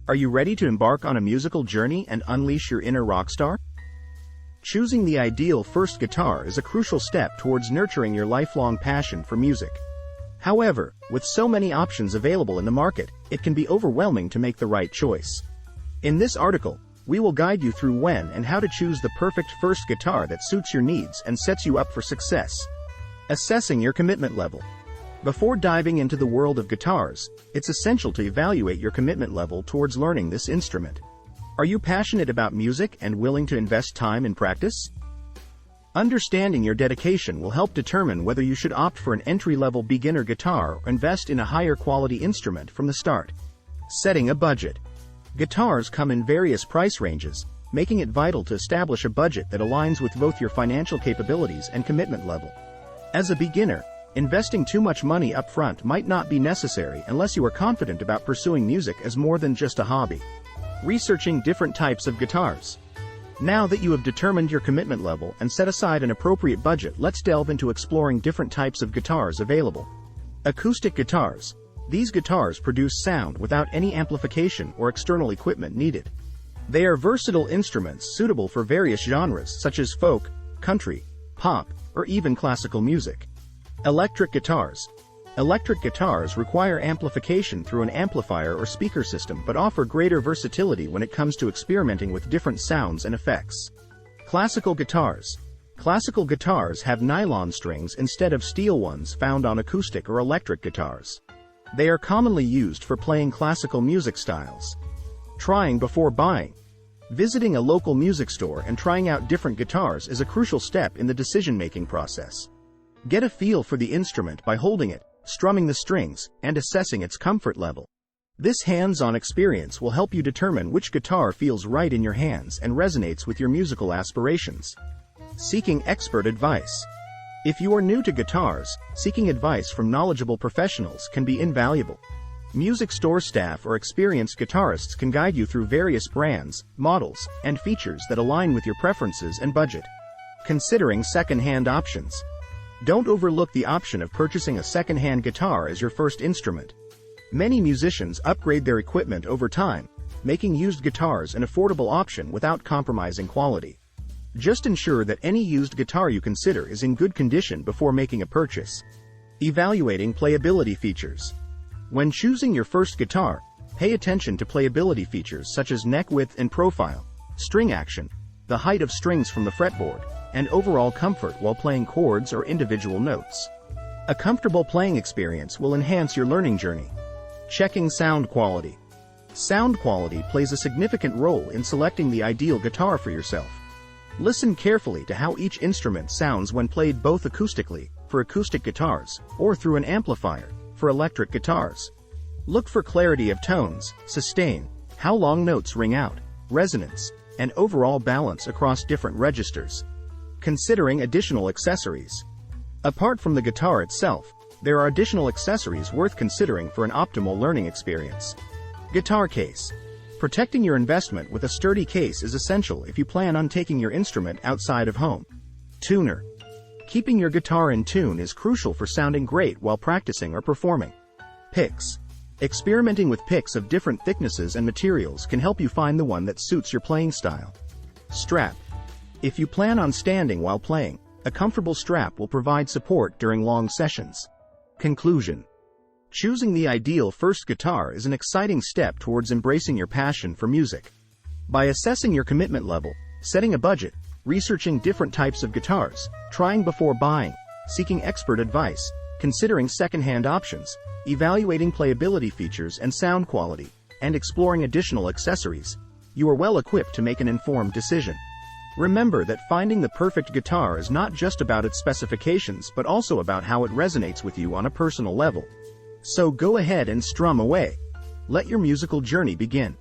Are you ready to embark on a musical journey and unleash your inner rock star? Choosing the ideal first guitar is a crucial step towards nurturing your lifelong passion for music. However, with so many options available in the market, it can be overwhelming to make the right choice. In this article, we will guide you through when and how to choose the perfect first guitar that suits your needs and sets you up for success. Assessing your commitment level. Before diving into the world of guitars, it's essential to evaluate your commitment level towards learning this instrument. Are you passionate about music and willing to invest time in practice? Understanding your dedication will help determine whether you should opt for an entry-level beginner guitar or invest in a higher quality instrument from the start. Setting a budget. Guitars come in various price ranges, making it vital to establish a budget that aligns with both your financial capabilities and commitment level. As a beginner, investing too much money up front might not be necessary unless you are confident about pursuing music as more than just a hobby. Researching different types of guitars. Now that you have determined your commitment level and set aside an appropriate budget, let's delve into exploring different types of guitars available. Acoustic guitars. These guitars produce sound without any amplification or external equipment needed. They are versatile instruments suitable for various genres such as folk, country, pop, or even classical music. Electric guitars. Electric guitars require amplification through an amplifier or speaker system but offer greater versatility when it comes to experimenting with different sounds and effects. Classical guitars. Classical guitars have nylon strings instead of steel ones found on acoustic or electric guitars. They are commonly used for playing classical music styles. Trying before buying. Visiting a local music store and trying out different guitars is a crucial step in the decision-making process. Get a feel for the instrument by holding it, strumming the strings, and assessing its comfort level. This hands-on experience will help you determine which guitar feels right in your hands and resonates with your musical aspirations. Seeking expert advice. If you are new to guitars, seeking advice from knowledgeable professionals can be invaluable. Music store staff or experienced guitarists can guide you through various brands, models, and features that align with your preferences and budget. Considering second-hand options. Don't overlook the option of purchasing a second-hand guitar as your first instrument. Many musicians upgrade their equipment over time, making used guitars an affordable option without compromising quality. Just ensure that any used guitar you consider is in good condition before making a purchase. Evaluating playability features. When choosing your first guitar, pay attention to playability features such as neck width and profile, string action, the height of strings from the fretboard, and overall comfort while playing chords or individual notes. A comfortable playing experience will enhance your learning journey. Checking sound quality. Sound quality plays a significant role in selecting the ideal guitar for yourself. Listen carefully to how each instrument sounds when played both acoustically, for acoustic guitars, or through an amplifier, for electric guitars. Look for clarity of tones, sustain, how long notes ring out, resonance, and overall balance across different registers. Considering additional accessories. Apart from the guitar itself, there are additional accessories worth considering for an optimal learning experience. Guitar case. Protecting your investment with a sturdy case is essential if you plan on taking your instrument outside of home. Tuner. Keeping your guitar in tune is crucial for sounding great while practicing or performing. Picks. Experimenting with picks of different thicknesses and materials can help you find the one that suits your playing style. Strap. If you plan on standing while playing, a comfortable strap will provide support during long sessions. Conclusion. Choosing the ideal first guitar is an exciting step towards embracing your passion for music. By assessing your commitment level, setting a budget, researching different types of guitars, trying before buying, seeking expert advice, considering second-hand options, evaluating playability features and sound quality, and exploring additional accessories, you are well equipped to make an informed decision. Remember that finding the perfect guitar is not just about its specifications but also about how it resonates with you on a personal level. So go ahead and strum away. Let your musical journey begin.